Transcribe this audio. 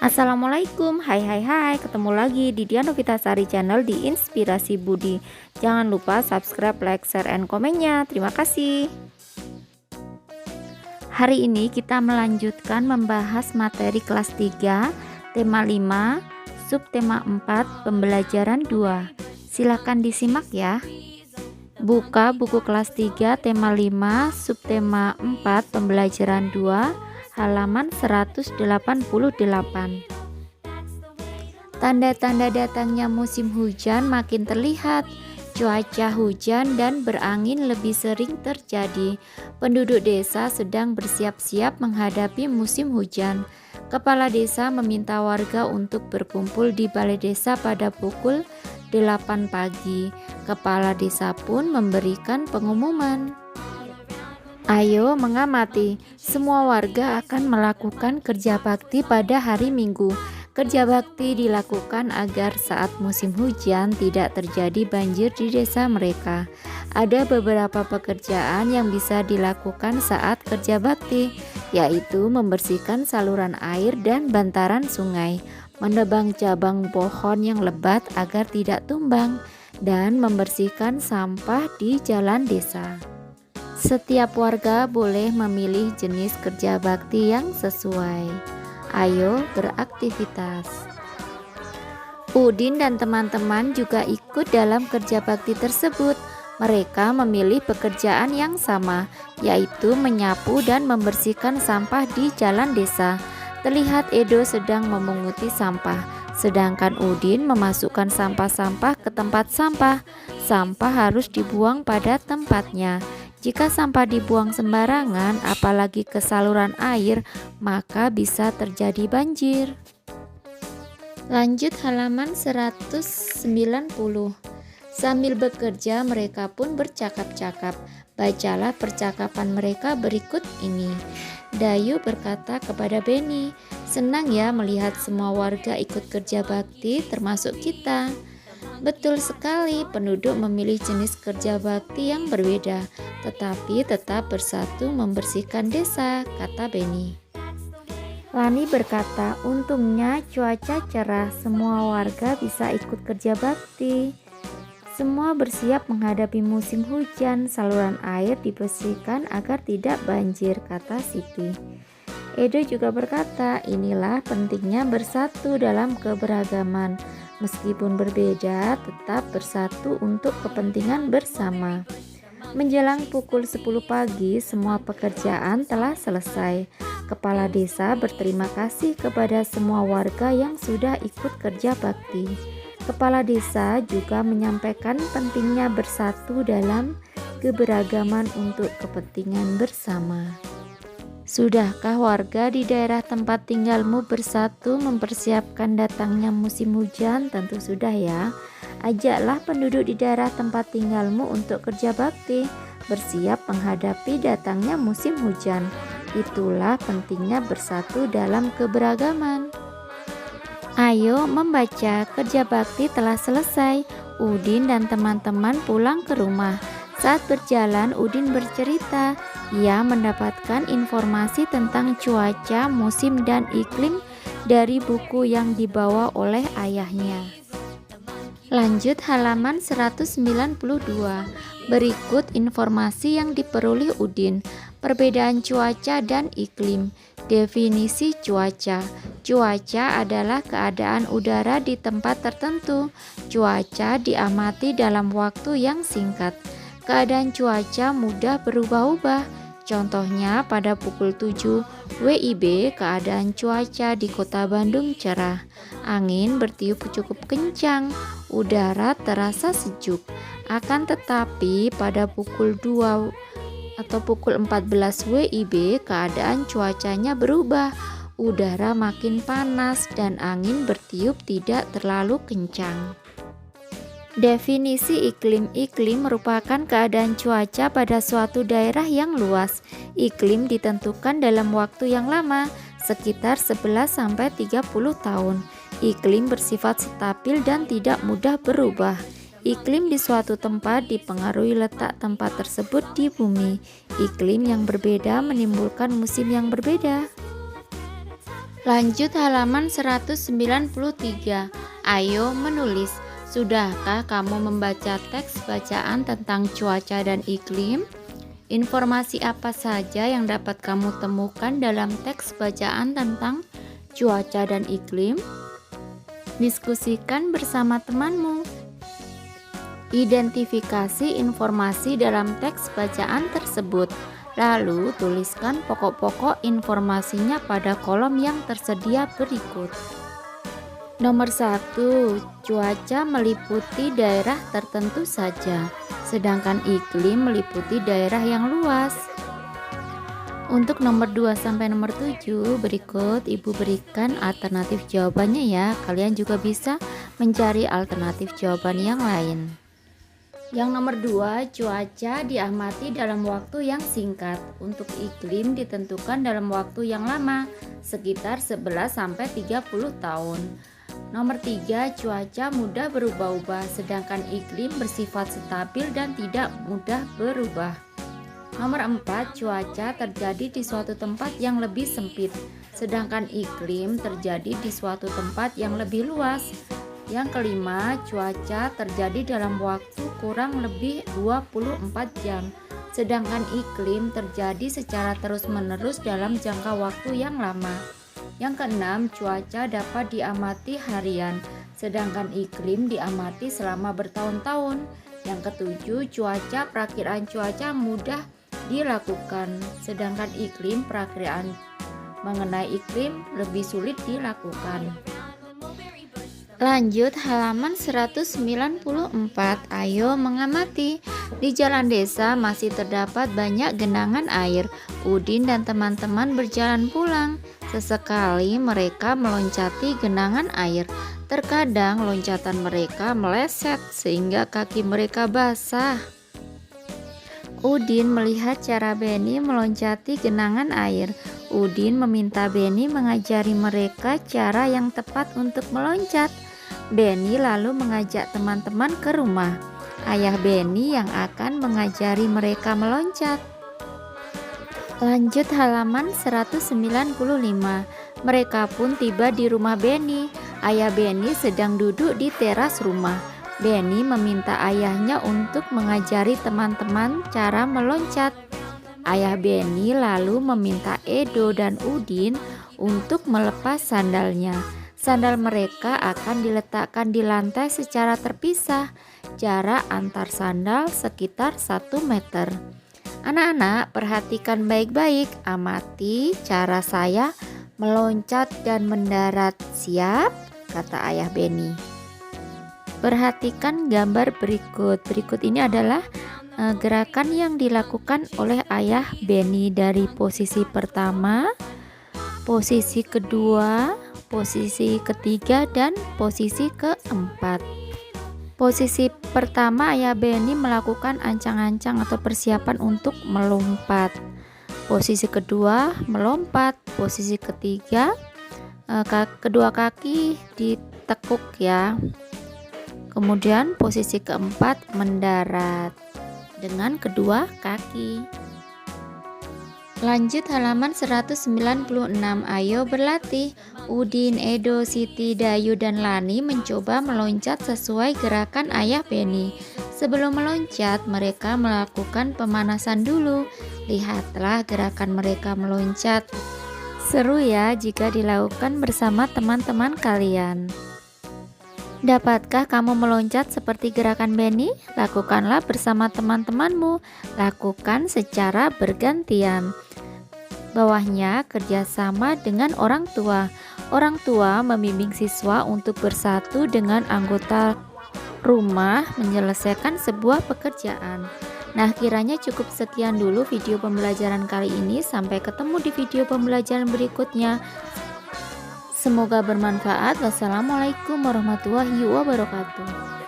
Assalamualaikum, hai, ketemu lagi di Dian Novitasari Channel di Inspirasi Budi. Jangan lupa subscribe, like, share, and komennya. Terima kasih. Hari ini kita melanjutkan membahas materi kelas 3, tema 5, subtema 4, pembelajaran 2. Silakan disimak ya. Buka buku kelas 3, tema 5, subtema 4, pembelajaran 2, halaman 188. Tanda-tanda datangnya musim hujan makin terlihat. Cuaca hujan dan berangin lebih sering terjadi. Penduduk desa sedang bersiap-siap menghadapi musim hujan. Kepala desa meminta warga untuk berkumpul di balai desa pada pukul 8 pagi. Kepala desa pun memberikan pengumuman. Ayo mengamati, semua warga akan melakukan kerja bakti pada hari Minggu. Kerja bakti dilakukan agar saat musim hujan tidak terjadi banjir di desa mereka. Ada beberapa pekerjaan yang bisa dilakukan saat kerja bakti, yaitu membersihkan saluran air dan bantaran sungai, menebang cabang pohon yang lebat agar tidak tumbang, dan membersihkan sampah di jalan desa. Setiap warga boleh memilih jenis kerja bakti yang sesuai. Ayo beraktivitas. Udin dan teman-teman juga ikut dalam kerja bakti tersebut. Mereka memilih pekerjaan yang sama, yaitu menyapu dan membersihkan sampah di jalan desa. Terlihat Edo sedang memunguti sampah, sedangkan Udin memasukkan sampah-sampah ke tempat sampah. Sampah harus dibuang pada tempatnya. Jika sampah dibuang sembarangan, apalagi ke saluran air, maka bisa terjadi banjir. Lanjut halaman 190. Sambil bekerja, mereka pun bercakap-cakap. Bacalah percakapan mereka berikut ini. Dayu berkata kepada Beni, "Senang ya melihat semua warga ikut kerja bakti, termasuk kita." Betul sekali, penduduk memilih jenis kerja bakti yang berbeda, tetapi tetap bersatu membersihkan desa, kata Beni. Lani berkata, untungnya cuaca cerah, semua warga bisa ikut kerja bakti. Semua bersiap menghadapi musim hujan, saluran air dibersihkan agar tidak banjir, kata Siti. Edo juga berkata, inilah pentingnya bersatu dalam keberagaman. Meskipun berbeda, tetap bersatu untuk kepentingan bersama. Menjelang pukul 10 pagi, semua pekerjaan telah selesai. Kepala desa berterima kasih kepada semua warga yang sudah ikut kerja bakti. Kepala desa juga menyampaikan pentingnya bersatu dalam keberagaman untuk kepentingan bersama. Sudahkah warga di daerah tempat tinggalmu bersatu mempersiapkan datangnya musim hujan? Tentu sudah ya. Ajaklah penduduk di daerah tempat tinggalmu untuk kerja bakti, bersiap menghadapi datangnya musim hujan. Itulah pentingnya bersatu dalam keberagaman. Ayo membaca, kerja bakti telah selesai. Udin dan teman-teman pulang ke rumah. Saat berjalan, Udin bercerita, ia mendapatkan informasi tentang cuaca, musim, dan iklim dari buku yang dibawa oleh ayahnya. Lanjut halaman 192. Berikut informasi yang diperoleh Udin. Perbedaan cuaca dan iklim. Definisi cuaca. Cuaca adalah keadaan udara di tempat tertentu. Cuaca diamati dalam waktu yang singkat. Keadaan cuaca mudah berubah-ubah. Contohnya pada pukul 7 WIB keadaan cuaca di kota Bandung cerah. Angin bertiup cukup kencang, udara terasa sejuk. Akan tetapi pada pukul 2 atau pukul 14 WIB keadaan cuacanya berubah. Udara makin panas dan angin bertiup tidak terlalu kencang. Definisi iklim. Iklim merupakan keadaan cuaca pada suatu daerah yang luas. Iklim ditentukan dalam waktu yang lama, sekitar 11-30 tahun. Iklim bersifat stabil dan tidak mudah berubah. Iklim di suatu tempat dipengaruhi letak tempat tersebut di bumi. Iklim yang berbeda menimbulkan musim yang berbeda. Lanjut halaman 193. Ayo menulis. Sudahkah kamu membaca teks bacaan tentang cuaca dan iklim? Informasi apa saja yang dapat kamu temukan dalam teks bacaan tentang cuaca dan iklim? Diskusikan bersama temanmu. Identifikasi informasi dalam teks bacaan tersebut. Lalu tuliskan pokok-pokok informasinya pada kolom yang tersedia berikut. Nomor 1, cuaca meliputi daerah tertentu saja, sedangkan iklim meliputi daerah yang luas. Untuk nomor 2 sampai nomor 7 berikut Ibu berikan alternatif jawabannya ya. Kalian juga bisa mencari alternatif jawaban yang lain. Yang nomor 2, cuaca diamati dalam waktu yang singkat. Untuk iklim ditentukan dalam waktu yang lama, sekitar 11 sampai 30 tahun. Nomor 3, cuaca mudah berubah-ubah, sedangkan iklim bersifat stabil dan tidak mudah berubah. Nomor 4, cuaca terjadi di suatu tempat yang lebih sempit, sedangkan iklim terjadi di suatu tempat yang lebih luas. Yang kelima, cuaca terjadi dalam waktu kurang lebih 24 jam, sedangkan iklim terjadi secara terus-menerus dalam jangka waktu yang lama. Yang keenam, cuaca dapat diamati harian, sedangkan iklim diamati selama bertahun-tahun. Yang ketujuh, perakiraan cuaca mudah dilakukan, sedangkan iklim perakiraan mengenai iklim lebih sulit dilakukan. Lanjut halaman 194. Ayo mengamati. Di jalan desa masih terdapat banyak genangan air. Udin dan teman-teman berjalan pulang. Sesekali mereka meloncati genangan air. Terkadang loncatan mereka meleset sehingga kaki mereka basah. Udin melihat cara Beni meloncati genangan air. Udin meminta Beni mengajari mereka cara yang tepat untuk meloncat. Beni lalu mengajak teman-teman ke rumah. Ayah Beni yang akan mengajari mereka meloncat. Lanjut halaman 195. Mereka pun tiba di rumah Beni. Ayah Beni sedang duduk di teras rumah. Beni meminta ayahnya untuk mengajari teman-teman cara meloncat. Ayah Beni lalu meminta Edo dan Udin untuk melepas sandalnya. Sandal mereka akan diletakkan di lantai secara terpisah. Jarak antar sandal sekitar 1 meter. Anak-anak, perhatikan baik-baik. Amati cara saya meloncat dan mendarat. Siap? Kata ayah Beni. Perhatikan gambar berikut. Berikut ini adalah gerakan yang dilakukan oleh ayah Beni dari posisi pertama, posisi kedua, posisi ketiga, dan posisi keempat. Posisi pertama ayah Beni melakukan ancang-ancang atau persiapan untuk melompat. Posisi kedua melompat. Posisi ketiga kedua kaki ditekuk ya. Kemudian posisi keempat mendarat dengan kedua kaki. Lanjut halaman 196. Ayo berlatih. Udin, Edo, Siti, Dayu, dan Lani mencoba meloncat sesuai gerakan ayah Beni. Sebelum meloncat, mereka melakukan pemanasan dulu. Lihatlah gerakan mereka meloncat. Seru ya jika dilakukan bersama teman-teman kalian. Dapatkah kamu meloncat seperti gerakan Beni? Lakukanlah bersama teman-temanmu. Lakukan secara bergantian. Bawahnya, kerjasama dengan orang tua. Orang tua membimbing siswa untuk bersatu dengan anggota rumah menyelesaikan sebuah pekerjaan. Nah, kiranya cukup sekian dulu video pembelajaran kali ini. Sampai ketemu di video pembelajaran berikutnya. Semoga bermanfaat. Wassalamualaikum warahmatullahi wabarakatuh.